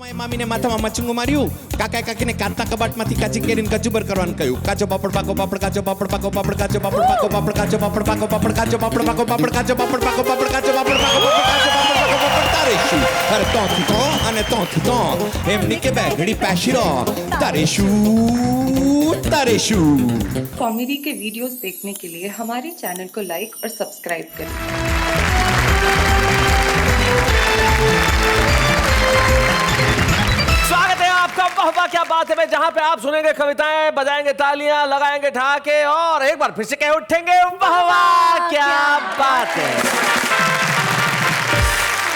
Mamine mata mama cungu mariu, kakak kakine kata kebat mati kaci kirin kaju berkaruan kayu, kaco papar pako papar kaco papar pako papar kaco papar pako papar kaco papar pako papar kaco papar pako papar kaco papar pako papar kaco papar pako papar kaco papar pako papar tareshu, har ton ane ton, emni ke bagdi pashiro, tareshu. Comedy के videos देखने के लिए हमारे channel को like और subscribe करें। स्वागत है आपका वाह वाह क्या बात है, जहां पे आप सुनेंगे कविताएं, बजाएंगे तालियां, लगाएंगे ठहाके और एक बार फिर से कह उठेंगे वाह वाह क्या बात है।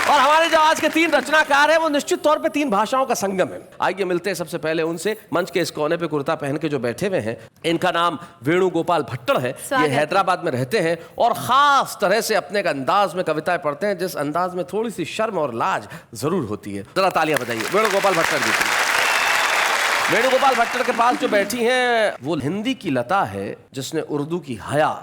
और हमारे जो आज के तीन रचनाकार हैं वो निश्चित तौर पे तीन भाषाओं का संगम है। आइए मिलते हैं सबसे पहले उनसे। मंच के इस कोने पे कुर्ता पहन के जो बैठे हुए हैं, इनका नाम वेणुगोपाल भट्टर है। ये हैदराबाद में रहते हैं और खास तरह से अपने एक अंदाज में कविताएं पढ़ते हैं, जिस अंदाज में थोड़ी सी शर्म और लाज जरूर होती है। जरा तालियां बजाइए वेणुगोपाल भट्टर जी। वेणुगोपाल भट्टर के पास जो बैठी हैं वो हिंदी की लता है जिसने उर्दू की हया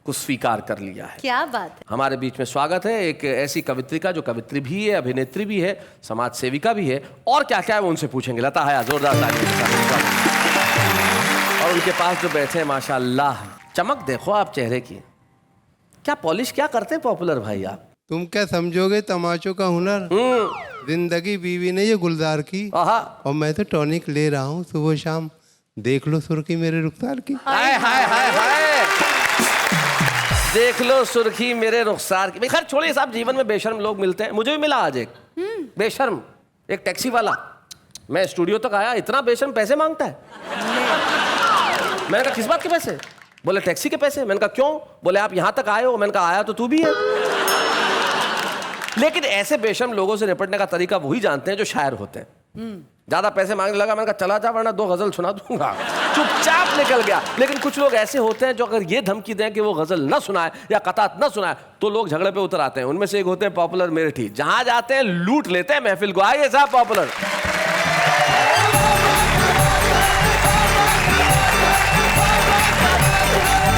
को स्वीकार कर लिया है। क्या बात है। हमारे बीच में स्वागत है एक ऐसी कवित्री का जो कवित्री भी है, अभिनेत्री भी है, समाज सेविका भी है और क्या क्या है वो उनसे पूछेंगे। लता हया, जोरदार तालियों के साथ। और उनके पास जो बैठे हैं माशाल्लाह, चमक देखो आप चेहरे की। क्या पॉलिश क्या करते हैं पॉपुलर भाई आप? तुम क्या समझोगे तमाचों का हुनर? जिंदगी बीवी ने ये गुलजार की और मैं तो टॉनिक ले रहा हूँ सुबह शाम। देख लो सुर्खी मेरे रुखसार की। हाय हाय हाय हाय, देख लो सुर्खी मेरे रुखसार की। खैर छोड़िए साहब, जीवन में बेशर्म लोग मिलते हैं। मुझे भी मिला आज एक बेशर्म, एक टैक्सी वाला। मैं स्टूडियो तक आया, इतना बेशर्म पैसे मांगता है। मैंने कहा किस बात के पैसे? बोले टैक्सी के पैसे। मैंने कहा क्यों? बोले आप यहां तक आए हो। मैंने कहा आया तो तू भी है। लेकिन ऐसे बेशर्म लोगों से निपटने का तरीका वही जानते हैं जो शायर होते हैं। ज्यादा पैसे मांगने लगा, मैंने कहा चला जा वरना 2 गजल सुना दूंगा। चुपचाप निकल गया। लेकिन कुछ लोग ऐसे होते हैं जो अगर ये धमकी दें कि वो गजल न सुनाए या कतात न सुनाए तो लोग झगड़े पे उतर आते हैं। उनमें से एक होते हैं पॉपुलर मेरठी। जहां जाते हैं लूट लेते हैं महफिल को। आइए साहब पॉपुलर।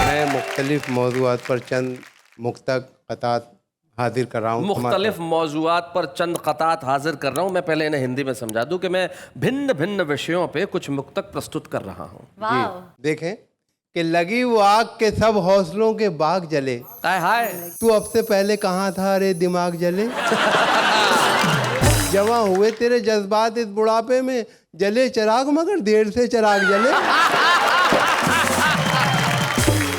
मैं मुख्तलिफ मौज़ूआत पर चंद मुख्तक कतात हाजिर कर रहा हूँ। मुख्तलिफ मौजूआत पर चंद कतात हाजिर कर रहा हूँ। मैं पहले इन्हें हिंदी में समझा दूं कि मैं भिन्न भिन्न विषयों पे कुछ मुक्तक प्रस्तुत कर रहा हूँ। देखें कि लगी वो आग के सब हौसलों के बाग जले। हाय तू अब से पहले कहाँ था रे दिमाग जले। जवां हुए तेरे जज्बात इस बुढ़ापे में, जले चिराग मगर देर से चिराग जले।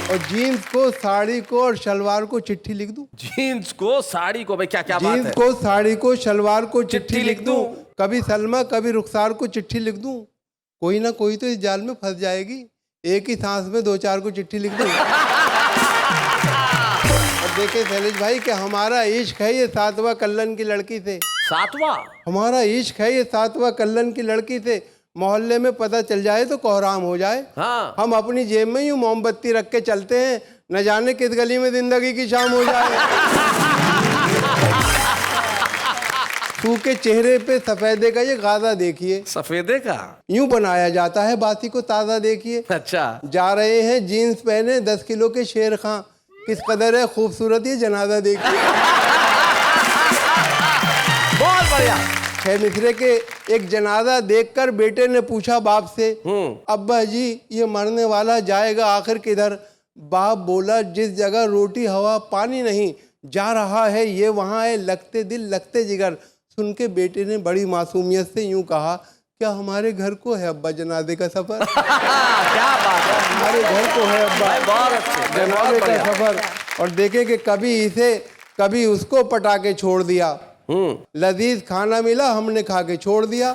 और जीन्स को, साड़ी को और शलवार को चिट्ठी लिख दूं। जीन्स को, साड़ी को, भाई क्या क्या बात है? जीन्स को, साड़ी को, शलवार को चिट्ठी लिख दूं। कभी सलमा कभी रुखसार को चिट्ठी लिख दूं। कोई ना कोई तो इस जाल में फंस जाएगी। एक ही सांस में 2-4 को चिट्ठी लिख दूं। और देखे शैलेश भाई कि हमारा इश्क है ये 7वां कल्लन की लड़की से। 7वां? हमारा इश्क है ये 7वां कल्लन की लड़की से। मोहल्ले में पता चल जाए तो कोहराम हो जाए। हाँ। हम अपनी जेब में यूं मोमबत्ती रख के चलते हैं, न जाने किस गली में जिंदगी की शाम हो जाए। तू के चेहरे पे सफेदे का ये गाजा देखिए। सफेदे का? यूं बनाया जाता है बाती को ताज़ा देखिए। अच्छा। जा रहे हैं जीन्स पहने 10 किलो के शेर खां, किस कदर है खूबसूरत ये जनाजा देखिए। बहुत बढ़िया। 6 मिसरे के एक जनाजा देखकर बेटे ने पूछा बाप से, अब्बा जी ये मरने वाला जाएगा आखिर किधर? बाप बोला जिस जगह रोटी हवा पानी नहीं, जा रहा है ये वहाँ है लगते दिल लगते जिगर। सुन के बेटे ने बड़ी मासूमियत से यूं कहा, क्या हमारे घर को है अब्बा जनाजे का सफर? क्या बात है, हमारे घर को है अब्बा जनाजे का सफर। और देखे कि कभी इसे कभी उसको पटा के छोड़ दिया। लजीज खाना मिला हमने खा के छोड़ दिया।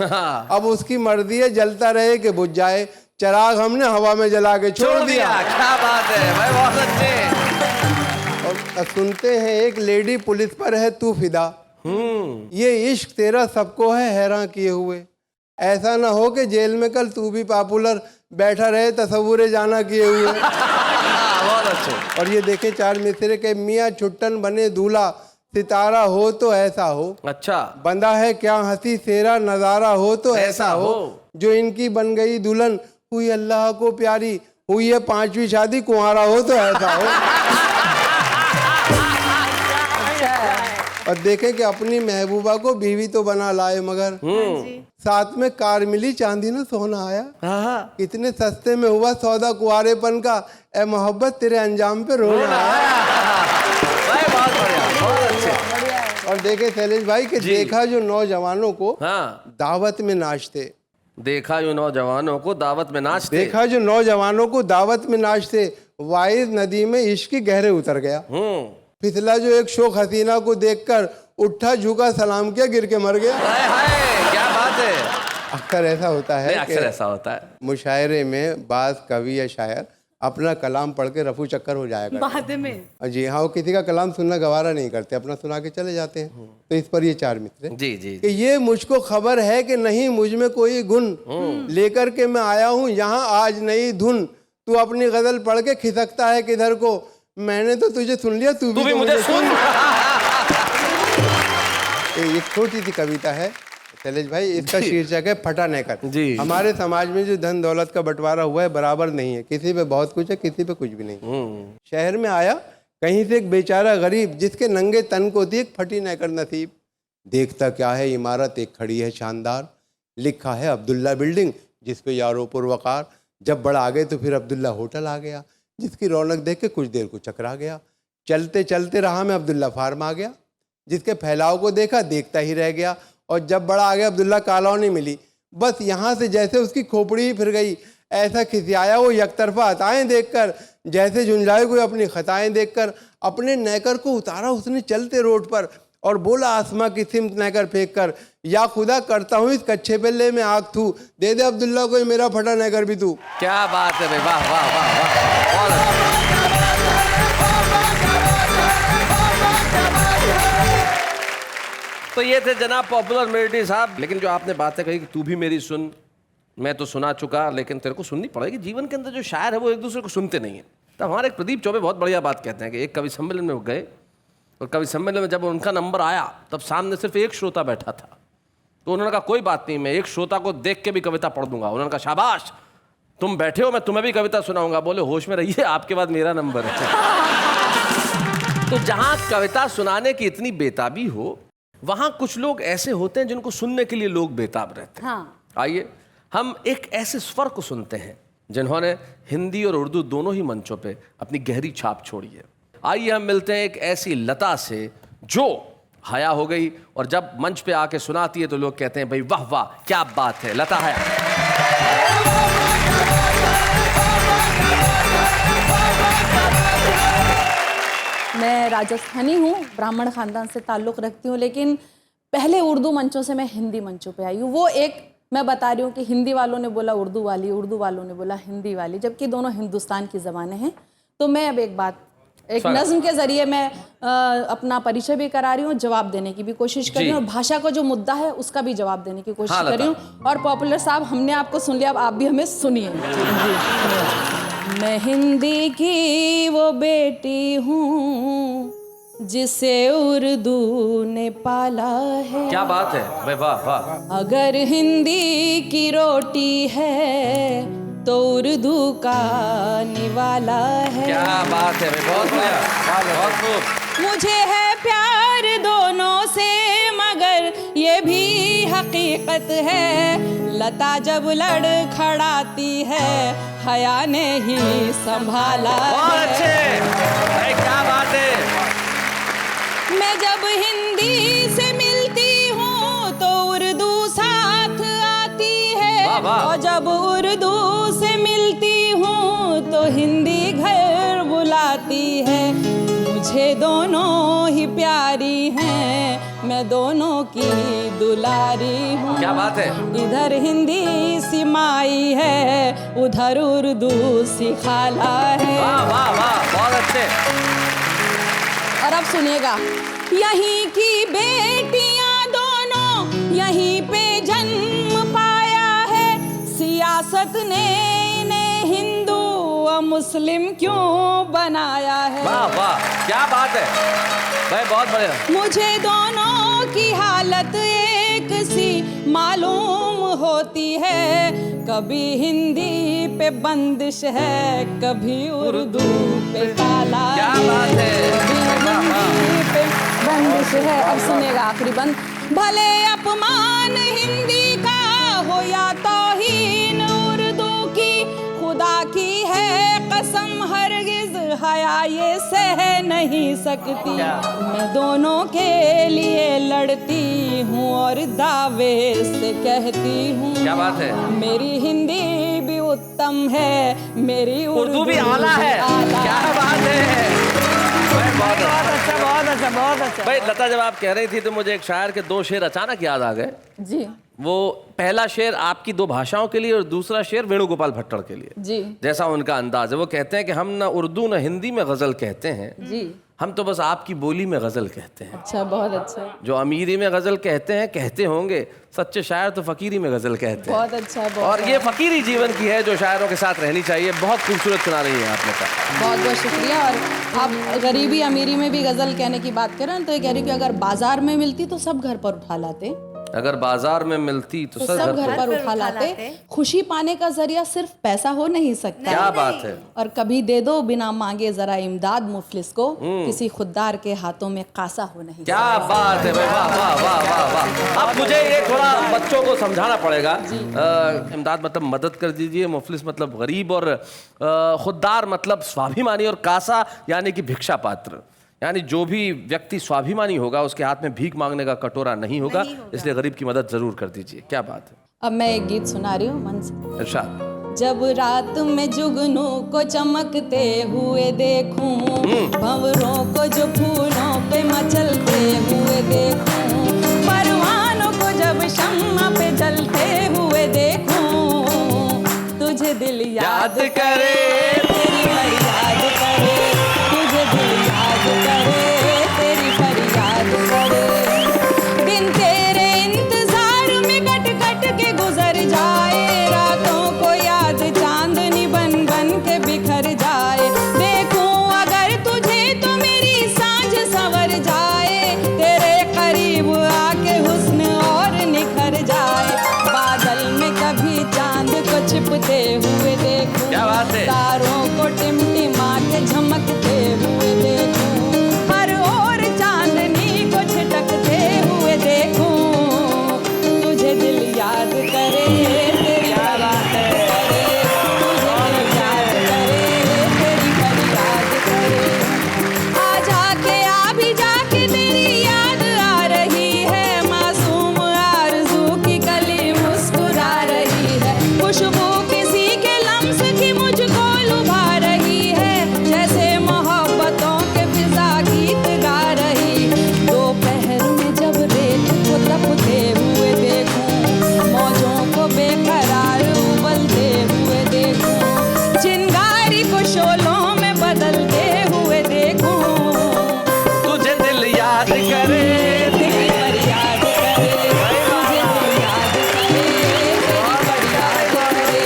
अब उसकी मर्जी है जलता रहे कि बुझ जाए, चिराग हमने हवा में जला के छोड़ दिया। क्या बात है भाई, बहुत अच्छे। और सुनते हैं एक लेडी पुलिस पर है तू फिदा, ये इश्क तेरा सबको है हैरान किए हुए। ऐसा ना हो कि जेल में कल तू भी पॉपुलर बैठा रहे तसव्वुरे जाना किए हुए। बहुत अच्छे। और ये देखे 4 मिसरे के मियाँ छुट्टन बने दूल्हा, सितारा हो तो ऐसा हो। अच्छा। बंदा है क्या हंसी सेरा नजारा हो तो ऐसा हो। जो इनकी बन गई दुल्हन हुई अल्लाह को प्यारी, हुई है 5वीं शादी कुंवारा हो तो ऐसा हो। और देखें कि अपनी महबूबा को बीवी तो बना लाए मगर साथ में कार मिली चांदी न सोना आया। हाँ। इतने सस्ते में हुआ सौदा कुआरेपन का, ए मोहब्बत तेरे अंजाम पे रोना आया। बहुत बढ़िया, बहुत अच्छे। और देखे शैलेश भाई कि देखा जो नौजवानों को हाँ, दावत में नाचते, देखा जो नौजवानों को दावत में नाचते, देखा जो नौजवानों को दावत में नाचते, वाइज नदी में इश्क की गहरे उतर गया। फिसला जो एक शोख हसीना को देखकर, उठा झुका सलाम किया गिर के मर गया। हाय हाय, क्या बात है। अक्सर ऐसा होता है, अक्सर ऐसा होता है मुशायरे में बाज कवि या शायर अपना कलाम पढ़ के रफू चक्कर हो जाएगा बाद में। जी हाँ, वो किसी का कलाम सुनना गवारा नहीं करते, अपना सुना के चले जाते हैं। तो इस पर ये चार मित्र जी जी कि ये मुझको खबर है कि नहीं मुझ में कोई गुण, लेकर के मैं आया हूँ यहाँ आज नई धुन। तू अपनी गजल पढ़ के खिसकता है किधर को, मैंने तो तुझे सुन लिया, तू भी मुझे सुन। एक छोटी सी कविता है शैलेश भाई, इसका शीर्षक है फटा नेकर। जी। हमारे समाज में जो धन दौलत का बंटवारा हुआ है बराबर नहीं है, किसी पे बहुत कुछ है, किसी पे कुछ भी नहीं। शहर में आया कहीं से एक बेचारा गरीब, जिसके नंगे तन को थी एक फटी नेकर नसीब। देखता क्या है इमारत एक खड़ी है शानदार, लिखा है अब्दुल्ला बिल्डिंग जिस पे यारो पुरवकार। जब बड़ा आ गए तो फिर अब्दुल्ला होटल आ गया, जिसकी रौनक देख के कुछ देर को चकरा गया। चलते चलते रहा मैं अब्दुल्ला फार्म आ गया, जिसके फैलाव को देखा देखता ही रह गया। और जब बड़ा आ गया अब्दुल्ला कॉलोनी मिली, बस यहाँ से जैसे उसकी खोपड़ी ही फिर गई। ऐसा खिसियाया वो यकतरफा अताएं देखकर, जैसे झुंझलाए कोई अपनी खताएं देखकर। अपने नेकर को उतारा उसने चलते रोड पर, और बोला आसमां की सिमत नेकर फेंक कर, या खुदा करता हूँ इस कच्चे पेल्ले में आग थू, दे दे अब्दुल्ला को मेरा फटा नेकर भी तू। क्या बात है भाई, वाह वाह वाह वाह, बहुत अच्छा। तो ये थे जनाब पॉपुलर मेलोडी साहब। लेकिन जो आपने बातें कही कि तू भी मेरी सुन, मैं तो सुना चुका, लेकिन तेरे को सुननी पड़ेगी। जीवन के अंदर जो शायर है वो एक दूसरे को सुनते नहीं है। तो हमारे एक प्रदीप चौबे बहुत बढ़िया बात कहते हैं कि एक कवि सम्मेलन में वो गए, और कवि सम्मेलन में जब उनका नंबर आया तब सामने सिर्फ एक श्रोता बैठा था। तो उन्होंने कहा कोई बात नहीं, मैं एक श्रोता को देख के भी कविता पढ़ दूंगा। उन्होंने कहा शाबाश, तुम बैठे हो, मैं तुम्हें भी कविता सुनाऊंगा। बोले होश में रहिए, आपके बाद मेरा नंबर है। तो जहां कविता सुनाने की इतनी बेताबी हो, वहां कुछ लोग ऐसे होते हैं जिनको सुनने के लिए लोग बेताब रहते हैं। हाँ। आइए हम एक ऐसे स्वर को सुनते हैं जिन्होंने हिंदी और उर्दू दोनों ही मंचों पे अपनी गहरी छाप छोड़ी है। आइए हम मिलते हैं एक ऐसी लता से जो हया हो गई, और जब मंच पे आके सुनाती है तो लोग कहते हैं भाई वाह वाह क्या बात है, लता हया। मैं राजस्थानी हूँ, ब्राह्मण खानदान से ताल्लुक़ रखती हूँ, लेकिन पहले उर्दू मंचों से मैं हिंदी मंचों पे आई हूँ। वो एक मैं बता रही हूँ कि हिंदी वालों ने बोला उर्दू वाली, उर्दू वालों ने बोला हिंदी वाली, जबकि दोनों हिंदुस्तान की ज़बानें हैं। तो मैं अब एक नज़्म के ज़रिए मैं अपना परिचय भी करा रही हूँ, जवाब देने की भी कोशिश कर रही हूँ, और भाषा का जो मुद्दा है उसका भी जवाब देने की कोशिश कर रही हूँ। और पॉपुलर साहब, हमने आपको सुन लिया, अब आप भी हमें सुनिए। मैं हिंदी की वो बेटी हूँ जिसे उर्दू ने पाला है। क्या बात है भाई, वाह वाह। अगर हिंदी की रोटी है तो उर्दू का निवाला है। क्या बात है भाई, बहुत बढ़िया, बहुत खूब। मुझे है प्यार दोनों से, मगर ये भी हकीकत है, लता जब लड़खड़ाती है हया ने ही संभाला बहुत है। अच्छे भाई, क्या बात है। मैं जब हिंदी से मिलती हूँ तो उर्दू साथ आती है, वाह वाह। और जब उर्दू से मिलती हूँ तो हिंदी घर बुलाती है। मुझे दोनों ही प्यारी हैं, मैं दोनों की दुलारी हूँ। क्या बात है। इधर हिंदी सी माई है, उधर उर्दू सी खाला है। वाह वाह वाह, बहुत अच्छे। और अब सुनिएगा, यहीं की बेटियां दोनों यहीं पे जन्म पाया है, सियासत ने इन्हें हिंदू और मुस्लिम क्यों बनाया है। वाह वाह, क्या बात है भाई, बहुत बढ़िया। मुझे दोनों की हालत एक सी मालूम होती है, कभी हिंदी पे बंदिश है, कभी उर्दू पे ताला। क्या बात है। कभी हिंदी पे बंदिश है, अब सुनेगा आखिरी बंद। भले अपमान हिंदी का हो या तौहीन उर्दू की, खुदा की है कसम हरगिज हया ये सह नहीं सकती। मैं दोनों के लिए लड़ती हूँ और दावे से कहती हूँ, क्या बात है, मेरी हिंदी भी उत्तम है, मेरी उर्दू भी आला है। क्या बात है, बहुत अच्छा। भाई लता जब आप कह रही थी तो मुझे एक शायर के 2 शेर अचानक याद आ गए। जी वो पहला शेर आपकी 2 भाषाओं के लिए और दूसरा शेर वेणुगोपाल भट्टर के लिए। जी जैसा उनका अंदाज है, वो कहते हैं कि हम ना उर्दू ना हिंदी में गजल कहते हैं, जी, हम तो बस आपकी बोली में गजल कहते हैं। अच्छा, बहुत अच्छा, जो अमीरी में गजल कहते हैं कहते होंगे, सच्चे शायर तो फकीरी में गजल कहते हैं। बहुत अच्छा, बहुत और ये फकीरी जीवन की है जो शायरों के साथ रहनी चाहिए। बहुत खूबसूरत सुना रही है आपने कहा। बहुत बहुत शुक्रिया। और आप गरीबी अमीरी में भी गजल कहने की बात करें तो ये कह रही कि अगर बाजार में मिलती तो सब घर पर उठा लाते, अगर बाजार में मिलती तो सब घर पर उठा लाते। खुशी पाने का जरिया सिर्फ पैसा हो नहीं सकता। क्या बात है। और कभी दे दो बिना मांगे जरा इमदाद मुफलिस को, किसी खुददार के हाथों में कासा हो नहीं। क्या बात है भाई, वाह वाह वाह वाह वाह। अब मुझे ये थोड़ा बच्चों को समझाना पड़ेगा। इमदाद मतलब मदद कर दीजिए, मुफलिस मतलब गरीब, और खुददार मतलब स्वाभिमानी, और कासा यानी कि भिक्षा पात्र। यानी जो भी व्यक्ति स्वाभिमानी होगा उसके हाथ में भीख मांगने का कटोरा नहीं होगा, इसलिए गरीब की मदद जरूर कर दीजिए। क्या बात है। अब मैं एक गीत सुना रही हूँ मन से। इरशाद। जब रात में जुगनू को चमकते हुए देखूं, भंवरों को जो फूलों पे मचलते हुए देखूं, परवानों को जब शम्मा पे जलते हुए देखूं, तुझे दिल याद करे, तेरी फरियाद करे, तुझे दिल याद करे, तेरी फरियाद करे। दिन तेरे इंतजार में कट कट के गुजर जाए, रातों को याद चांदनी बन बन के बिखर जाए। देखूं अगर तुझे तो मेरी सांझ संवर जाए, तेरे करीब आके हुस्न और निखर जाए। बादल में कभी चांद को छिपते हुए देखूं, क्या बात है। तारों को टिमटिमा के झमकते हुए देखूं, हर ओर चांदनी को छिटकते हुए देखूं, तुझे दिल याद करे, तेरी फरियाद करे, तुझे दिल याद करे, तेरी फरियाद करे। आ जाके आ भी जाके तेरी याद आ रही है, मासूम आरज़ू की कली मुस्कुरा रही है, खुशबू किसी के लम्स की मुझको लुभा रही है, जैसे मोहब्बतों के फिजा गीत गा रही। दोपहर में जब रेत को तपते हुए देखूं, मौजों को बेकरार उबलते हुए देखूं, चिंगारी को शोलों में बदलते हुए देखूं, तुझे दिल याद करे, तेरी फरियाद करे, तुझे दिल याद करे, तेरी फरियाद करे।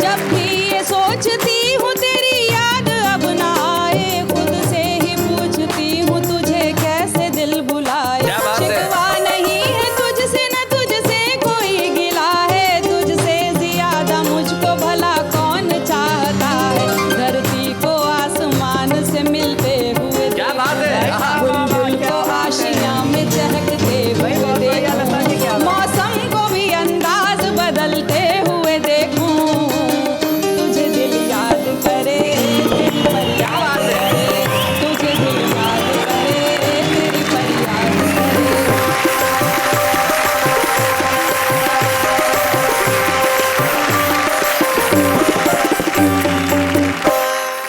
जब भी ये सोचती हूँ तेरी याद अब ना आए, खुद से ही पूछती हूँ तुझे कैसे दिल भुलाए। क्या बात है। शिकवा नहीं है तुझसे न तुझसे कोई गिला है, तुझसे ज्यादा मुझको भला कौन चाहता है। धरती को आसमान से मिलते हुए क्या बात है। बुलबुल को आशियाँ में चहकते हुए देखूं, मौसम को भी अंदाज बदलते हुए देखूं, तुझे दिल याद करे, तेरी फरियाद करे, तुझे दिल याद करे, तेरी फरियाद करे।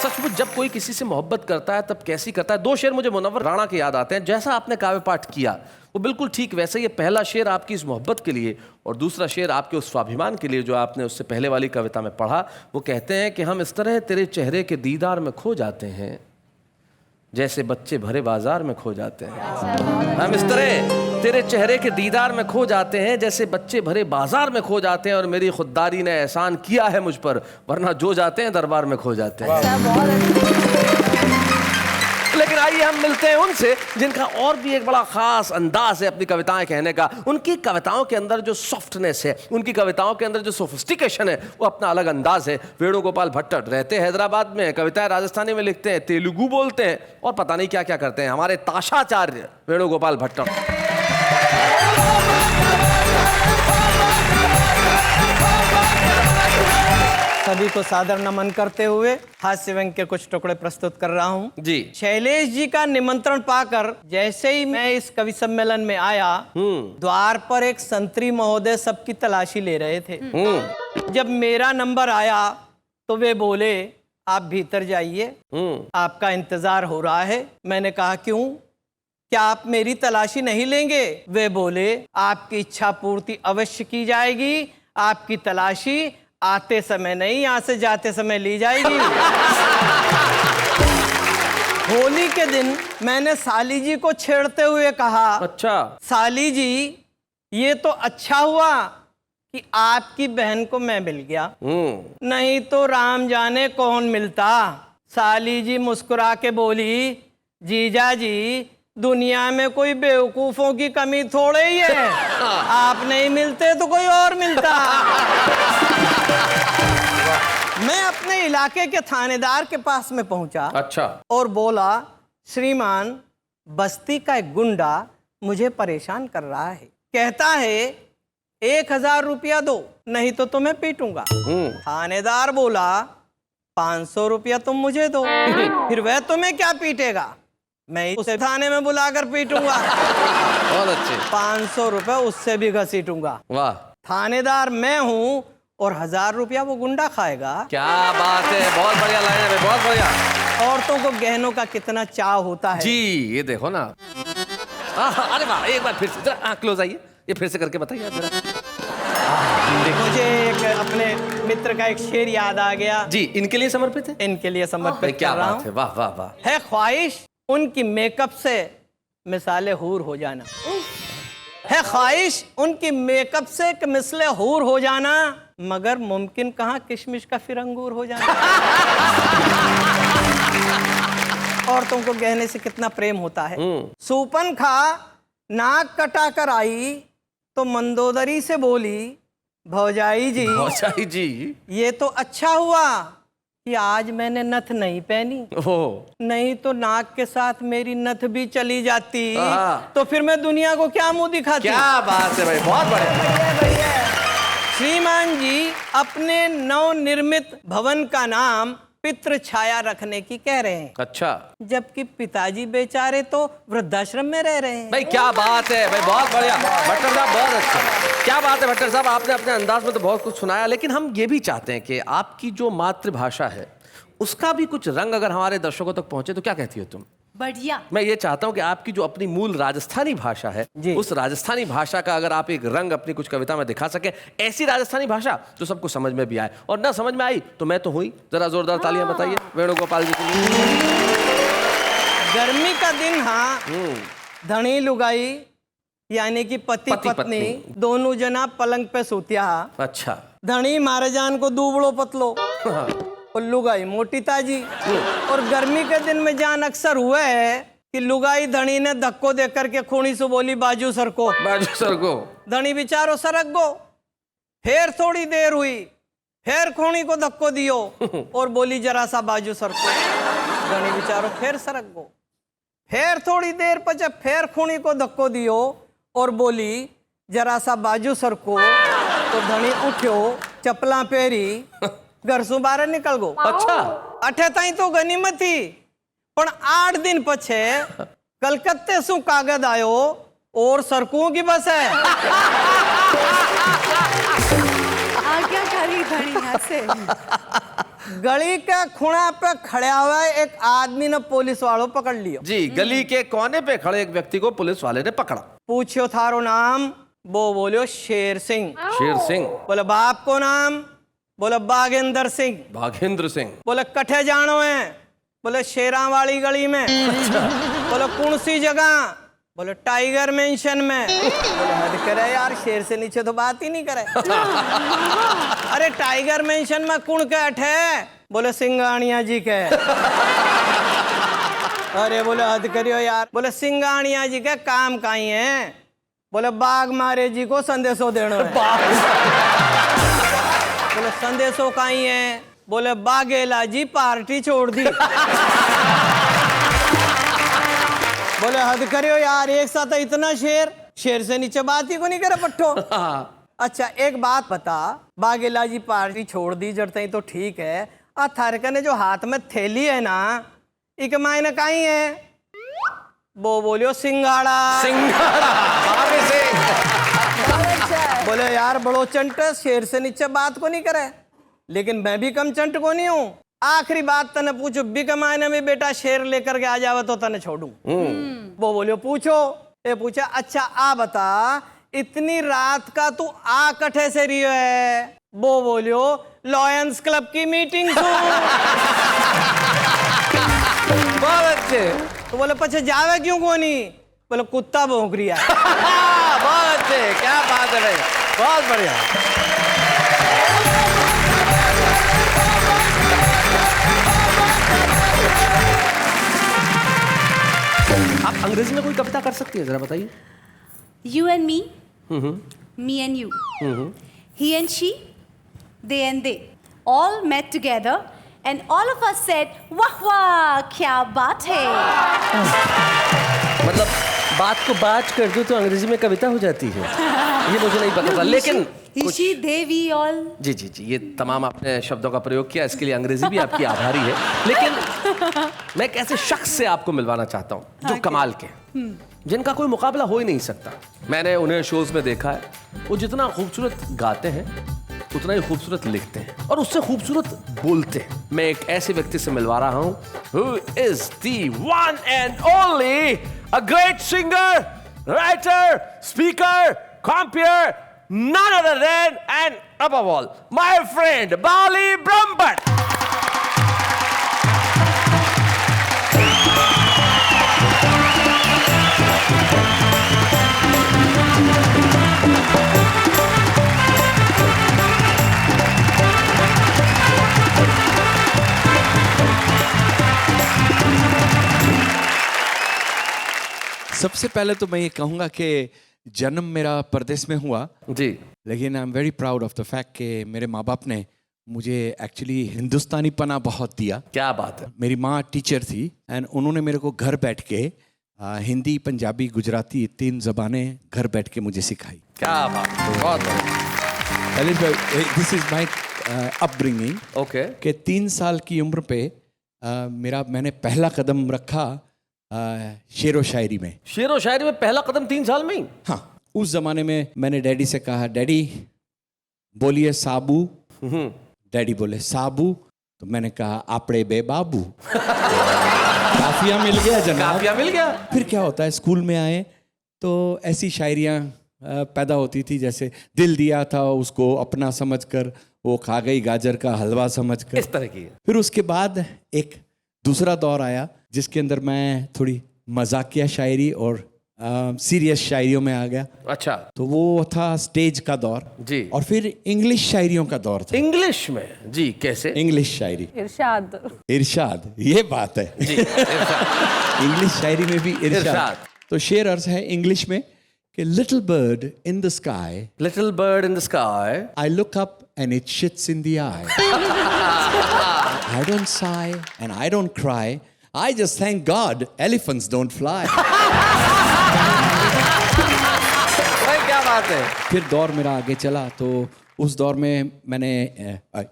सचमुच जब कोई किसी से मोहब्बत करता है तब कैसी करता है। 2 शेर मुझे मुनव्वर राणा के याद आते हैं। जैसा आपने काव्य पाठ किया वो बिल्कुल ठीक वैसे ही। पहला शेर आपकी इस मोहब्बत के लिए और दूसरा शेर आपके उस स्वाभिमान के लिए जो आपने उससे पहले वाली कविता में पढ़ा। वो कहते हैं कि हम इस तरह तेरे चेहरे के दीदार में खो जाते हैं जैसे बच्चे भरे बाजार में खो जाते हैं। हम इस तरह तेरे चेहरे के दीदार में खो जाते हैं जैसे बच्चे भरे बाजार में खो जाते हैं, और मेरी खुददारी ने एहसान किया है मुझ पर, वरना जो जाते हैं दरबार में खो जाते हैं। लेकिन आइए हम मिलते हैं उनसे जिनका और भी एक बड़ा खास अंदाज है अपनी कविताएं कहने का। उनकी कविताओं के अंदर जो सॉफ्टनेस है, उनकी कविताओं के अंदर जो सोफिस्टिकेशन है, वो अपना अलग अंदाज है। वेणुगोपाल भट्टर रहते हैं हैदराबाद में, कविताएं राजस्थानी में लिखते हैं, तेलुगु बोलते हैं और पता नहीं क्या क्या करते हैं। हमारे ताशाचार्य वेणुगोपाल भट्टर। सभी को सादर नमन करते हुए हास्य व्यंग के कुछ टुकड़े प्रस्तुत कर रहा हूँ जी। शैलेश जी का निमंत्रण पाकर जैसे ही मैं इस कवि सम्मेलन में आया, द्वार पर एक संतरी महोदय सबकी तलाशी ले रहे थे। जब मेरा नंबर आया तो वे बोले, आप भीतर जाइए, आपका इंतजार हो रहा है। मैंने कहा क्यों, क्या आप मेरी तलाशी नहीं लेंगे? वे बोले, आपकी इच्छा पूर्ति अवश्य की जाएगी, आपकी तलाशी आते समय नहीं, यहाँ से जाते समय ली जाएगी। होली के दिन मैंने साली जी को छेड़ते हुए कहा, अच्छा साली जी, ये तो अच्छा हुआ कि आपकी बहन को मैं मिल गया, नहीं तो राम जाने कौन मिलता। साली जी मुस्कुरा के बोली, जीजा जी, दुनिया में कोई बेवकूफों की कमी थोड़े ही है, आप नहीं मिलते तो कोई और मिलता। मैं अपने इलाके के थानेदार के पास में पहुंचा, अच्छा, और बोला, श्रीमान, बस्ती का एक गुंडा मुझे परेशान कर रहा है, कहता है 1000 रुपया दो नहीं तो तुम्हें पीटूंगा। थानेदार बोला, 500 रुपया तुम मुझे दो, फिर वह तुम्हें क्या पीटेगा, मैं उसे थाने में बुलाकर पीटूंगा। बहुत अच्छे। 500 रुपए उससे भी घसीटूंगा। वाह। थानेदार मैं हूँ और 1000 रुपया वो गुंडा खाएगा। क्या बात है, बहुत बढ़िया लाइन है, बहुत बढ़िया। औरतों को गहनों का कितना चाह होता है जी, ये देखो ना। अरे वाह, एक बार फिर से जरा क्लोज आइए, ये फिर से करके बताइए जरा। मुझे एक अपने मित्र का एक शेर याद आ गया जी। इनके लिए समर्पित है? इनके लिए समर्पित। क्या बात है, वाह वाह वाह। है ख्वाहिश उनकी मेकअप से मिसाले हूर हो जाना, है ख्वाहिश उनकी मेकअप से मिसले हूर हो जाना, मगर मुमकिन कहाँ किशमिश का फिर अंगूर हो जाना। औरतों को गहने से कितना प्रेम होता है। सूपन खा नाक कटा कर आई तो मंदोदरी से बोली, भौजाई जी, ये तो अच्छा हुआ कि आज मैंने नथ नहीं पहनी, नहीं तो नाक के साथ मेरी नथ भी चली जाती तो फिर मैं दुनिया को क्या मुंह दिखाती। क्या बात है भाई, बहुत बढ़िया। श्रीमान जी अपने नवनिर्मित भवन का नाम पितृ छाया रखने की कह रहे हैं। अच्छा। जबकि पिताजी बेचारे तो वृद्धाश्रम में रह रहे हैं। भाई क्या बात है भाई, बहुत बढ़िया भट्टर साहब, बहुत अच्छा। क्या बात है भट्टर साहब, आपने अपने अंदाज में तो बहुत कुछ सुनाया, लेकिन हम ये भी चाहते हैं कि आपकी जो मातृभाषा है उसका भी कुछ रंग अगर हमारे दर्शकों तक पहुंचे तो क्या कहती हो तुम? बढ़िया। मैं ये चाहता हूं कि आपकी जो अपनी मूल राजस्थानी भाषा है, उस राजस्थानी भाषा का अगर आप एक रंग अपनी कुछ कविता में दिखा सके, ऐसी राजस्थानी भाषा जो सबको समझ में भी आए, और ना समझ में आई तो मैं तो हुई। जरा जोरदार तालियां बताइए वेणुगोपाल जी के लिए। गर्मी का दिन, हाँ, धनी लुगाई यानी कि पति पत्नी दोनों जना पलंग पे सोतिया। अच्छा। धनी महाराजान को दूबड़ो पतलो और लुगाई मोटी ताजी। और गर्मी के दिन में जान अक्सर हुआ है कि लुगाई धनी ने धक्को दे करके खूनी से बोली, बाजू सरको, बाजू सरको। धनी बिचारो सरक गो। फिर थोड़ी देर हुई, फिर खूनी को धक्को दियो और बोली, जरा सा बाजू सरको। धनी बिचारो फिर सरक गो। फिर थोड़ी देर पचे फिर खूनी को धक्को दियो और बोली, जरा सा बाजू सरको। तो धनी उठ्यो, चपला पेरी, घर से बाहर निकल गो। अच्छा। अठे ताई तो गनीमत थी, पण 8 दिन पछे कलकत्ते से कागज आयो और सरकुओं की बस है। क्या करी धनी यहाँ से? गली के खुणा पे खड़ा हुआ एक आदमी ने पुलिस वालों पकड़ लियो जी। गली के कोने पे खड़े एक व्यक्ति को पुलिस वाले ने पकड़ा। पूछो थारो नाम? वो बोलो शेर सिंह। शेर सिंह। बोले बाप को नाम? बोले बागेंद्र सिंह। बागेंद्र सिंह। बोले कठे जानो है? बोले शेरा वाली गली में। बोले कौन सी जगह? बोले टाइगर मेंशन में। बोले हद करे यार, शेर से नीचे तो बात ही नहीं करे। अरे टाइगर मेंशन में कौन के अठे? बोले सिंघानिया जी के। अरे बोले हद करियो यार। बोले सिंगानिया जी के काम काई है? बोले बाग मारे जी को संदेशो देना है। बोले संदेशो काई है? बोले बागेला जी पार्टी छोड़ दी। बोले हद करियो यार, एक साथ इतना शेर से नीचे बात ही को नहीं करे पट्टो। अच्छा एक बात बता, बागेला जी पार्टी छोड़ दी जड़ते तो ठीक है, और थारका ने जो हाथ में थैली है ना, इक मायने काई है? वो बोलियो सिंघाड़ा। बोले यार बड़ो चंट, शेर से नीचे बात को नहीं करे, लेकिन मैं भी कम चंट को नहीं हूँ। आखिरी बात तने पूछो, बिग मायने में बेटा शेर लेकर के आ जावे तो तने छोड़ू। वो बोलियो पूछो। ये पूछा अच्छा आ बता, इतनी रात का तू आ कठे से रियो है? वो बोलियो लॉयंस क्लब की मीटिंग थी। बहुत अच्छे। तो बोले पछे जावे क्यों को नहीं? बोले कुत्ता भौंक रिया है। बहुत अच्छे, क्या बात है भाई, बहुत बढ़िया। आप अंग्रेजी में कोई कविता कर सकती है, जरा बताइए। You and me, me and you, he and she, they and they, all met together, and all of us said, "Wah wah, क्या बात है?" मतलब बात को बात कर दो तो अंग्रेजी में कविता हो जाती है, ये मुझे नहीं पता था। लेकिन He, she, they, we all. जी जी जी, ये तमाम आपने शब्दों का प्रयोग किया, इसके लिए अंग्रेजी भी आपकी आभारी है। लेकिन मैं एक ऐसे शख्स से आपको मिलवाना चाहता हूँ जो कमाल के, जिनका कोई मुकाबला हो ही नहीं सकता। मैंने उन्हें शोज में देखा है, वो जितना खूबसूरत गाते हैं उतना ही खूबसूरत लिखते हैं और उससे खूबसूरत बोलते हैं। मैं एक ऐसे व्यक्ति से मिलवा रहा हूँ, who is the one and only a great singer, writer, speaker, composer, none other than and above all my friend Bali Brahmbhatt. सबसे पहले तो मैं ये कहूँगा कि जन्म मेरा परदेश में हुआ जी, लेकिन I am very proud of the fact कि मेरे माँ बाप ने मुझे एक्चुअली हिंदुस्तानी पना बहुत दिया। क्या बात है। मेरी माँ टीचर थी एंड उन्होंने मेरे को घर बैठ के हिंदी, पंजाबी, गुजराती 3 ज़बानें घर बैठ के मुझे सिखाई। क्या बात है, बहुत बढ़िया। This is my upbringing. Okay. कि 3 साल की उम्र पे मैंने पहला कदम रखा शेरो शायरी में। शेरो शायरी में पहला कदम 3 साल में ही? हाँ, उस जमाने में मैंने डैडी से कहा, डैडी बोलिए साबू। डैडी बोले साबू, तो मैंने कहा आपड़े बे बाबू। काफिया मिल गया जनाब, काफिया मिल गया। फिर क्या होता है, स्कूल में आए तो ऐसी शायरियाँ पैदा होती थी, जैसे दिल दिया था उसको अपना समझकर, वो खा गई गाजर का हलवा समझकर, इस तरह की। फिर उसके बाद एक दूसरा दौर आया जिसके अंदर मैं थोड़ी मजाकिया शायरी और सीरियस शायरियों में आ गया। अच्छा। तो वो था स्टेज का दौर जी। और फिर इंग्लिश शायरियों का दौर था। इंग्लिश में? जी, कैसे? इंग्लिश शायरी, इरशाद। इरशाद, ये बात है जी, इरशाद। इंग्लिश शायरी में भी इरशाद। इरशाद। तो शेर अर्ज है इंग्लिश में कि little bird in the sky, little bird in the sky, I look up and it sheets in the I, I don't sigh and I don't cry, I just thank God elephants don't fly. भाई क्या बात है। फिर दौर मेरा आगे चला, तो उस दौर में मैंने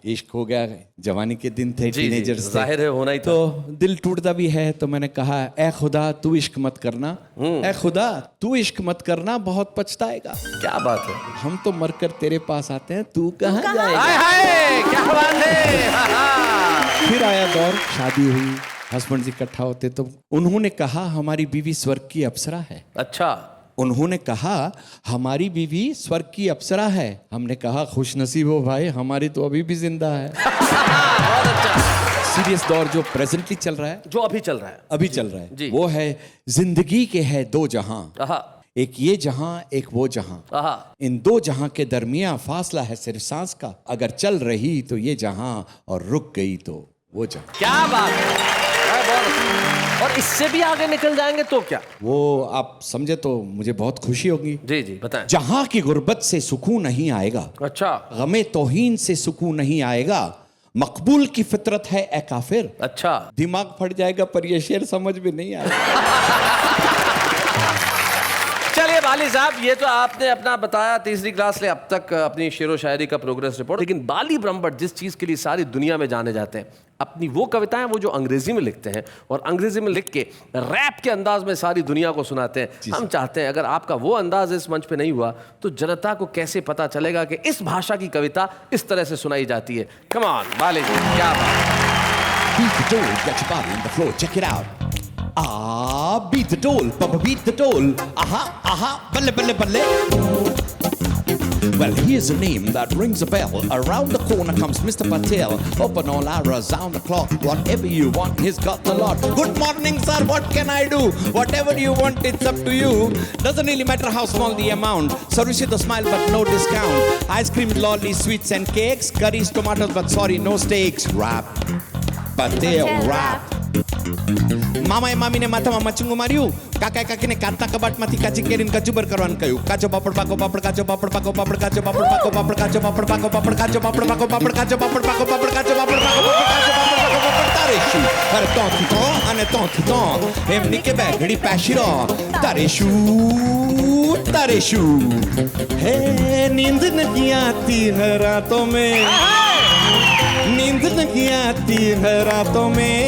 इश्क हो गया, जवानी के दिन थे, टीनेजर्स थे, जाहिर है होना ही था। तो दिल टूटता भी है, तो मैंने कहा ए खुदा तू इश्क मत करना, ए खुदा तू इश्क मत करना, बहुत पछताएगा। क्या बात है। हम तो मरकर तेरे पास आते हैं, तू कहाँ जाएगा। हाय हाय, क्या बात है। फिर आया दौर, शादी हुई, हस्बैंड इकट्ठा होते, तो उन्होंने कहा हमारी बीवी स्वर्ग की अप्सरा है। अच्छा। उन्होंने कहा हमारी बीवी स्वर्ग की अप्सरा है। हमने कहा खुश नसीब हो भाई, हमारी तो अभी भी जिंदा है। बहुत अच्छा। सीरियस दौर जो प्रेजेंटली चल रहा है, जो अभी चल रहा है, अभी चल रहा है जी। वो है जिंदगी के है 2 जहां, आहा, एक ये जहां एक वो जहां, आहा। इन 2 जहां के दरमियां फासला है सिर्फ सांस का, अगर चल रही तो ये जहां और रुक गई तो वो जहां। क्या बात है। बहुत। और इससे भी आगे निकल जाएंगे तो क्या? वो आप समझे तो मुझे बहुत खुशी होगी। जी जी बताएं। जहां की गुर्बत से सुकून नहीं आएगा, अच्छा गमे तौहीन से सुकून नहीं आएगा, मकबूल की फितरत है ए काफिर। अच्छा, दिमाग फट जाएगा पर ये शेर समझ में नहीं आएगा। चलिए बाली साहब, ये तो आपने अपना बताया तीसरी क्लास से अब तक अपनी शेरो शायरी का प्रोग्रेस रिपोर्ट। लेकिन बाली ब्रह्मभट्ट जिस चीज के लिए सारी दुनिया में जाने जाते हैं, अपनी वो कविताएं वो जो अंग्रेजी में लिखते हैं और अंग्रेजी में लिख के रैप के अंदाज में सारी दुनिया को सुनाते हैं। हम चाहते हैं अगर आपका वो अंदाज इस मंच पे नहीं हुआ तो जनता को कैसे पता चलेगा कि इस भाषा की कविता इस तरह से सुनाई जाती है। कम ऑन बाली जी, क्या बात। Beat the dole, get your body on the floor, check it out. Ah, beat the dole, Papa beat the dole. Aha, aha, balle, balle, balle. Well, here's a name that rings a bell. Around the corner comes Mr. Patel. Open all hours, round the clock. Whatever you want, he's got the lot. Good morning, sir. What can I do? Whatever you want, it's up to you. Doesn't really matter how small the amount. Service with a smile, but no discount. Ice cream, lollies, sweets and cakes. Curries, tomatoes, but sorry, no steaks. Rap. Patel, rap. મામાએ મામીને માથામાં મચુંગું માર્યું, કાકાએ કાકીને કાચા કબાટમાંથી કાચી કેરીને કચુબર કરવાનું કહ્યું. કાચો પાપડ પાકો પાપડ કાચો પાપડ પાકો પાપડ કાચો પાપડ પાકો પાપડ કાચો પાપડ પાકો પાપડ કાચો પાપડ પાકો પાપડ કાચો પાપડ પાકો પાપડ કાચો પાપડ પાકો પાપડ કાચો પાપડ પાકો પાપડ તારે શું અરે તોથી તો અને તોથી તો એમની કે બેગડી પેશીરો તારે શું હે નીંદ નથી આતી है रातों में, नींद नहीं आती है रातों में,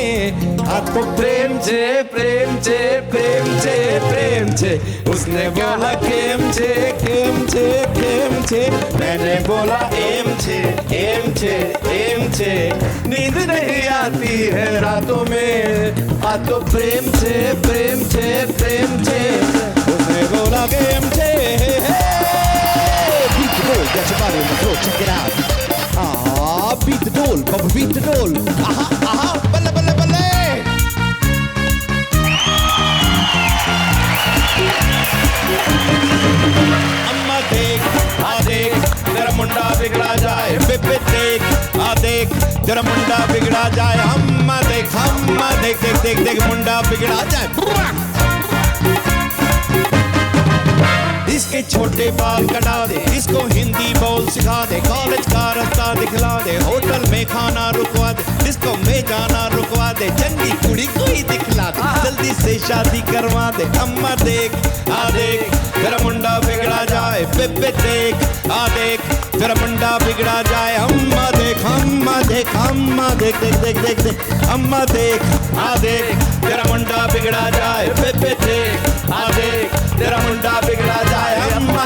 आपको प्रेम छे प्रेम छे प्रेम छे प्रेम छे, उसने बोला केम छे केम छे केम छे, मैंने बोला एम छे एम छे एम छे, नींद नहीं आती है रातों में, आपको प्रेम छे प्रेम छे प्रेम छे, उसने बोला केम छे। Beat the dole, get your body on the floor, check it out. Ah, beat the dole, Papa beat the dole. Aha, aha, balle, balle, balle. अम्मा देख, आ देख, तेरा मुंडा बिगड़ा जाए, बेबे देख, आ देख, तेरा मुंडा बिगड़ा जाए, अम्मा देख, देख देख देख देख मुंडा बिगड़ा जाए। इसके छोटे बाल कटा दे, इसको हिंदी बोल सिखा दे, कॉलेज का रास्ता दिखला दे, होटल में खाना रुकवा दे, डिस्को में जाना रुकवा दे, चंगी कुड़ी कोई दिखला दे, जल्दी से शादी करवा दे। अम्मा देख, आ देख, तेरा मुंडा बिगड़ा जाए, बेबे देख, आ देख, तेरा मुंडा बिगड़ा जाए, अम्मा देख, अम्मा देख, अम्मा देख देख देख देख देख, अम्मा देख, आ देख, तेरा मुंडा बिगड़ा जाए, बेबे देख, आ देख, तेरा मुंडा बिगड़ा जाए, अम्मा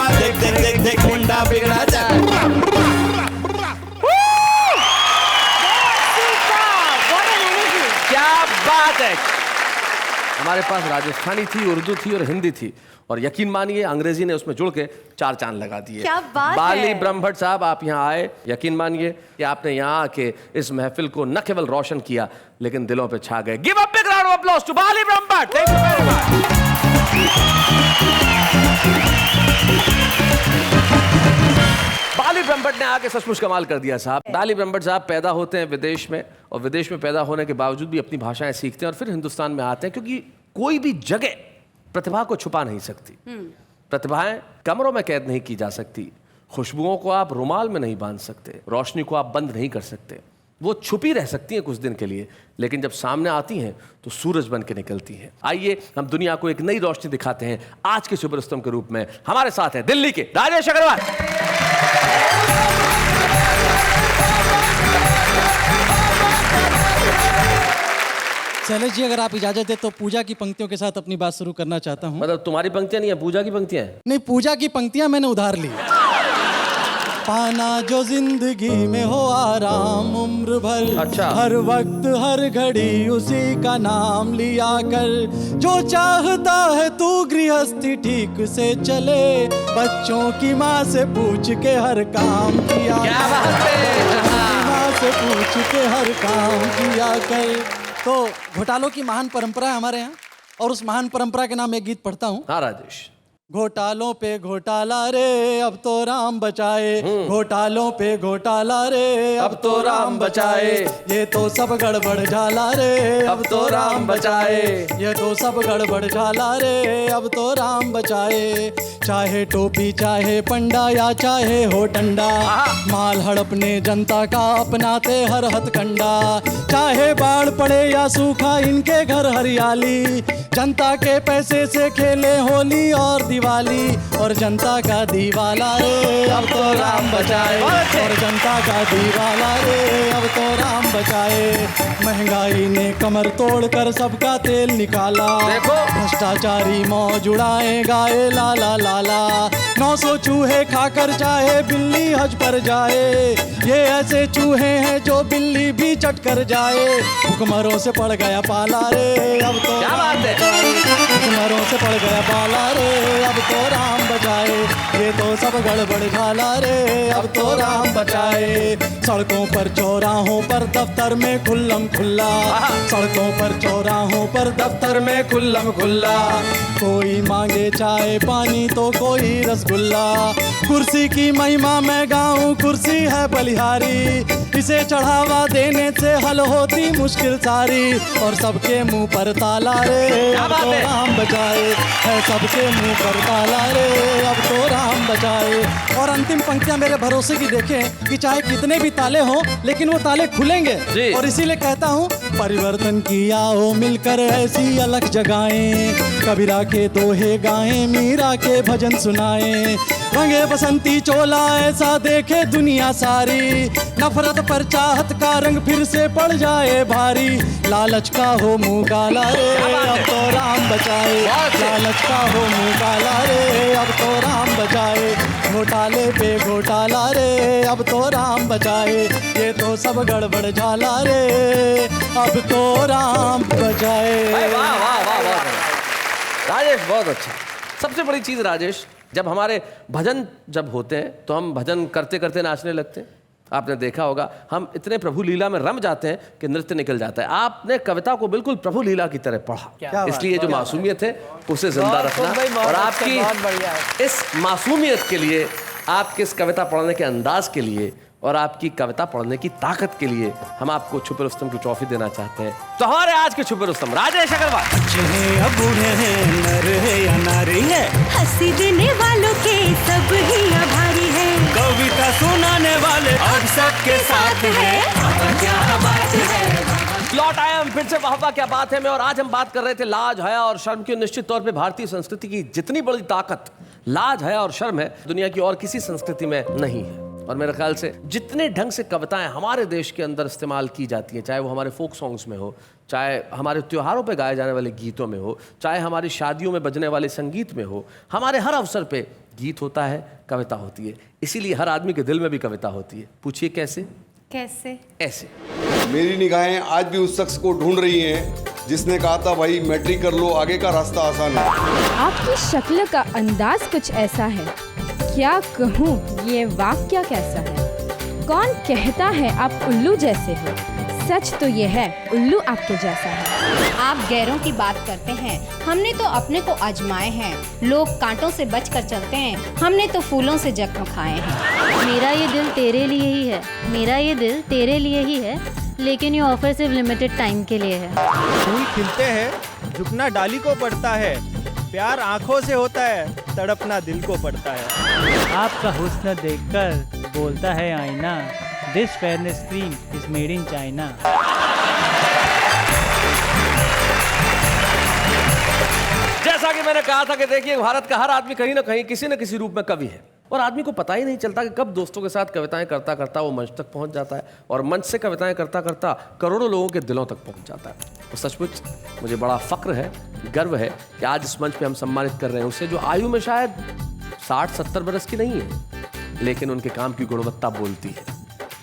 देख देख देख देख मुंडा बिगड़ा जाए। क्या बात है। हमारे पास राजस्थानी थी, उर्दू थी और हिंदी थी, और यकीन मानिए अंग्रेजी ने उसमें जुड़ के 4 चांद लगा दिए। क्या बात बाली है। ब्रह्मभट्ट साहब, आप यहाँ आए, यकीन मानिए कि आपने यहाँ आके इस महफिल को न केवल रोशन किया लेकिन दिलों पे छा गए। Give a big round of applause to Bali Brahmbhatt. Thank you very much. Bali Brahmbhatt ने आके सचमुच कमाल कर दिया साहब। बाली ब्रह्मभट्ट साहब पैदा होते हैं विदेश में, और विदेश में पैदा होने के बावजूद भी अपनी भाषाएं सीखते हैं और फिर हिंदुस्तान में आते हैं, क्योंकि कोई भी जगह प्रतिभा को छुपा नहीं सकती। प्रतिभाएं कमरों में कैद नहीं की जा सकती, खुशबुओं को आप रुमाल में नहीं बांध सकते, रोशनी को आप बंद नहीं कर सकते, वो छुपी रह सकती हैं कुछ दिन के लिए, लेकिन जब सामने आती हैं तो सूरज बन के निकलती हैं। आइए हम दुनिया को एक नई रोशनी दिखाते हैं आज के सुपर स्तंभ के रूप में। हमारे साथ हैं दिल्ली के राजेश अग्रवाल। शैलेश जी, अगर आप इजाजत दे तो पूजा की पंक्तियों के साथ अपनी बात शुरू करना चाहता हूँ। मतलब तुम्हारी पंक्तियां नहीं है, पूजा की पंक्तियां हैं? नहीं, पूजा की पंक्तियां मैंने उधार ली। पाना जो जिंदगी में हो आराम उम्र भर, अच्छा। हर वक्त हर घड़ी उसी का नाम लिया कर, जो चाहता है तू गृहस्थी ठीक से चले, बच्चों की माँ से पूछ के हर काम किया, क्या बात है। माँ से पूछ के हर काम किया कर। तो घोटालों की महान परंपरा है हमारे यहाँ, और उस महान परंपरा के नाम एक गीत पढ़ता हूँ। हाँ राजेश। घोटालों पे घोटाला रे अब तो राम बचाए, घोटालों पे घोटाला रे अब तो राम बचाए, ये तो सब गड़बड़ झाला रे अब तो राम बचाए, ये तो सब गड़बड़ झाला रे अब तो राम बचाए। चाहे टोपी चाहे पंडा या चाहे हो डंडा, माल हड़पने जनता का अपनाते हर हथकंडा, चाहे बाढ़ पड़े या सूखा इनके घर हरियाली, जनता के पैसे से खेले होली और दिवाली, और जनता का दीवाला रे अब तो राम बचाए, और जनता का दीवाला रे अब तो राम बचाए। महंगाई ने कमर तोड़कर सबका तेल निकाला, भ्रष्टाचारी मौज उड़ाए गाए ला ला ला ला, 900 चूहे खाकर चाहे बिल्ली हज पर जाए, ये ऐसे चूहे हैं जो बिल्ली भी चट कर जाए। भुखमरों से पड़ गया पाला रे अब तो भुखमरों से पड़ गया पाला रे अब तो राम बचाए, ये तो सब गड़बड़ झाला रे अब तो राम बचाए। सड़कों पर चौराहों पर दफ्तर में खुल्लम खुल्ला, सड़कों पर चौराहों पर दफ्तर में खुल्लम खुल्ला, कोई मांगे चाय पानी तो कोई रसगुल्ला, कुर्सी की महिमा मैं गाऊं कुर्सी है बलिहारी, इसे चढ़ावा देने से हल होती मुश्किल सारी, और सबके मुंह पर ताला रे अब तो राम बचाए, है सबके मुंह पर ताला रे अब तो राम बचाए। और अंतिम पंक्तियां मेरे भरोसे की देखें कि चाहे कितने भी ताले हों लेकिन वो ताले खुलेंगे, और इसीलिए कहता हूँ परिवर्तन की आओ मिलकर ऐसी अलग जगाएं, कबीरा के दोहे गाएं मीरा के भजन सुनाएं, रंगे बसंती चोला ऐसा देखे दुनिया सारी, नफरत पर चाहत का रंग फिर से पड़ जाए भारी, लालच का हो मुंह काला रे अब तो राम बचाए, लालच का हो मुंह काला रे अब तो राम बचाए, घोटाले पे घोटाला रे अब तो राम बचाए, ये तो सब गड़बड़ झाला रे अब तो राम बचाए। वाह वाह वाह वाह राजेश, बहुत अच्छा। सबसे बड़ी चीज राजेश, जब हमारे भजन जब होते हैं तो हम भजन करते करते नाचने लगते हैं। आपने देखा होगा हम इतने प्रभु लीला में रम जाते हैं कि नृत्य निकल जाता है। आपने कविता को बिल्कुल प्रभु लीला की तरह पढ़ा, इसलिए जो मासूमियत है उसे जिंदा रखना, और आपकी इस मासूमियत के लिए, आपके इस कविता पढ़ने के अंदाज के लिए और आपकी कविता पढ़ने की ताकत के लिए हम आपको छुपे रुस्तम की ट्रॉफी देना चाहते हैं। तो हमारे आज के छुपे रुस्तम राजेश अग्रवाल। अच्छे हैं या बूढ़े हैं, नर है या नारी है, हंसी देने वालों के सब ही आभारी है, कविता सुनाने वाले अब सबके साथ है। क्या बात है। लौट आए हम फिर से वाह क्या बात है में, और आज हम बात कर रहे थे लाज हया और शर्म की। निश्चित तौर पे भारतीय संस्कृति की जितनी बड़ी ताकत लाज हया और शर्म है, दुनिया की और किसी संस्कृति में नहीं है। और मेरे ख्याल से जितने ढंग से कविताएं हमारे देश के अंदर इस्तेमाल की जाती हैं, चाहे वो हमारे फोक सॉन्ग्स में हो, चाहे हमारे त्योहारों पे गाए जाने वाले गीतों में हो, चाहे हमारी शादियों में बजने वाले संगीत में हो, हमारे हर अवसर पे गीत होता है, कविता होती है। इसीलिए हर आदमी के दिल में भी कविता होती है। पूछिए कैसे? कैसे? ऐसे। मेरी निगाहें आज भी उस शख्स को ढूंढ रही हैं जिसने कहा था भाई मैट्रिक कर लो, आगे का रास्ता आसान है। आपकी शक्ल का अंदाज कुछ ऐसा है, क्या कहूँ ये वाक्य कैसा है, कौन कहता है आप उल्लू जैसे हो, सच तो ये है उल्लू आपके जैसा है। आप गैरों की बात करते हैं, हमने तो अपने को आजमाए हैं। लोग कांटों से बचकर चलते हैं, हमने तो फूलों से जख्म खाए हैं। मेरा ये दिल तेरे लिए ही है, मेरा ये दिल तेरे लिए ही है, लेकिन ये ऑफर सिर्फ लिमिटेड टाइम के लिए है। फूल खिलते हैं, झुकना डाली को पड़ता है, प्यार आंखों से होता है, तड़पना दिल को पड़ता है। आपका हुस्न देखकर बोलता है आईना, this fairness cream is made in China. जैसा कि मैंने कहा था कि देखिए भारत का हर आदमी कहीं ना कहीं किसी न किसी रूप में कवि है, और आदमी को पता ही नहीं चलता कि कब दोस्तों के साथ कविताएं करता करता वो मंच तक पहुंच जाता है, और मंच से कविताएं करता करता करोड़ों लोगों के दिलों तक पहुंच जाता है। तो सचमुच मुझे बड़ा फक्र है, गर्व है कि आज इस मंच पे हम सम्मानित कर रहे हैं उससे जो आयु में शायद 60-70 बरस की नहीं है, लेकिन उनके काम की गुणवत्ता बोलती है।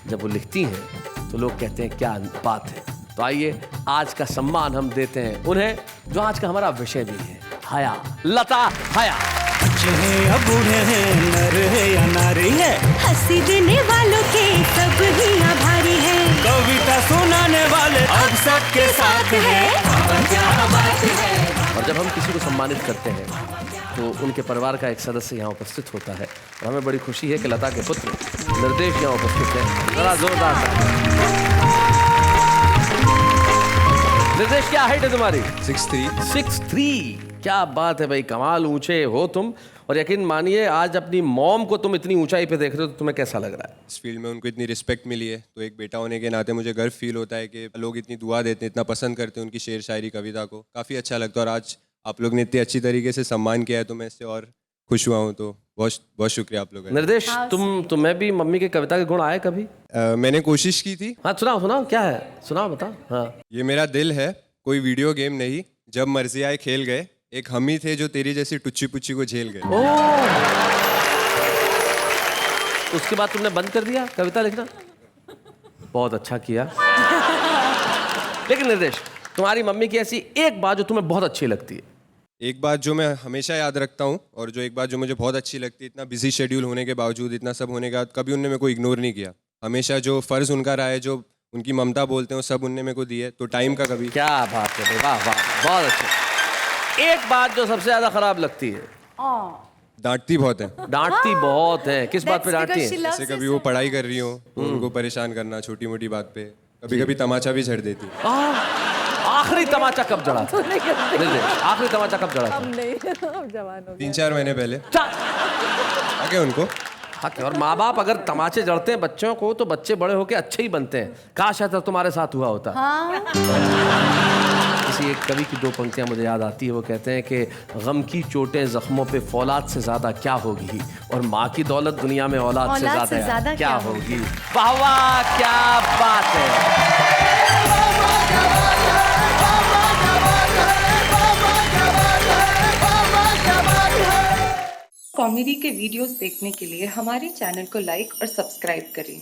जब वो लिखती हैं तो लोग कहते हैं क्या बात है। तो आइए आज का सम्मान हम देते हैं उन्हें जो आज का हमारा विषय भी है, हया, लता हया। अच्छे हैं या बूढ़े हैं, नर है या नारी है, हंसी देने वालों के सब ही आभारी है, कविता सुनाने वाले अब सबके साथ है। और जब हम किसी को सम्मानित करते हैं तो उनके परिवार का एक सदस्य यहाँ उपस्थित होता है और हमें बड़ी खुशी है कि लता के पुत्र निर्देश यहाँ उपस्थित हैं। जरा जोरदार निर्देश, क्या हाइट है तुम्हारी? 6'3". क्या बात है भाई, कमाल ऊंचे हो तुम। और यकीन मानिए आज अपनी मॉम को तुम इतनी ऊंचाई पे देख रहे हो तो तुम्हें कैसा लग रहा है? इस फील्ड में उनको इतनी रिस्पेक्ट मिली है तो एक बेटा होने के नाते मुझे गर्व फील होता है कि लोग इतनी दुआ देते हैं, इतना पसंद करते हैं उनकी शेर शायरी कविता को। काफ़ी अच्छा लगता है और आज आप लोग ने इतनी अच्छी तरीके से सम्मान किया है तो मैं इससे और खुश हुआ हूँ, तो बहुत बहुत शुक्रिया आप लोगों का। निर्देश, तुम्हें भी मम्मी के कविता के गुण आए कभी? मैंने कोशिश की थी। हाँ सुनाओ, क्या है सुनाओ, बताओ। हाँ, ये मेरा दिल है, कोई वीडियो गेम नहीं, जब मर्जी आए खेल गए, एक हम ही थे जो तेरी जैसी टुच्ची पुच्ची को झेल गए। उसके बाद तुमने बंद कर दिया कविता लिखना? बहुत अच्छा किया। लेकिन निर्देश, तुम्हारी मम्मी की ऐसी एक बात जो तुम्हें बहुत अच्छी लगती है? एक बात जो मैं हमेशा याद रखता हूँ और जो एक बात जो मुझे बहुत अच्छी लगती है, इतना बिजी शेड्यूल होने के बावजूद, इतना सब होने के बाद कभी उनने मेरे को इग्नोर नहीं किया। हमेशा जो फ़र्ज़ उनका रहा है, जो उनकी ममता बोलते हैं, वो सब उनने मेरे को दी है, तो टाइम का कभी। क्या बात है, वाह वाह, बहुत अच्छा। एक बात जो सबसे ज्यादा खराब लगती है? डांटती बहुत है। डांटती बहुत है, किस बात पे डांटती है? जैसे कभी वो पढ़ाई कर रही हो तो उनको परेशान करना छोटी मोटी बात पे, कभी कभी तमाचा भी झड़ देती। आखिरी तमाचा कब जड़ा था? आखिरी तमाचा कब जड़ा था? अब नहीं, अब जवान हो गए। 3-4 महीने पहले आगे उनको। हाँ, और माँ बाप अगर तमाचे जड़ते हैं बच्चों को तो बच्चे बड़े होके अच्छे ही बनते हैं। काश ऐसा तुम्हारे साथ हुआ होता। हाँ। किसी एक कवि की 2 पंक्तियां मुझे याद आती है, वो कहते हैं कि गम की चोटें जख्मों पे फौलाद से ज्यादा क्या होगी, और माँ की दौलत दुनिया में औलाद से ज्यादा क्या होगी। वाह वाह, क्या बात है। कॉमेडी के वीडियोस देखने के लिए हमारे चैनल को लाइक और सब्सक्राइब करें।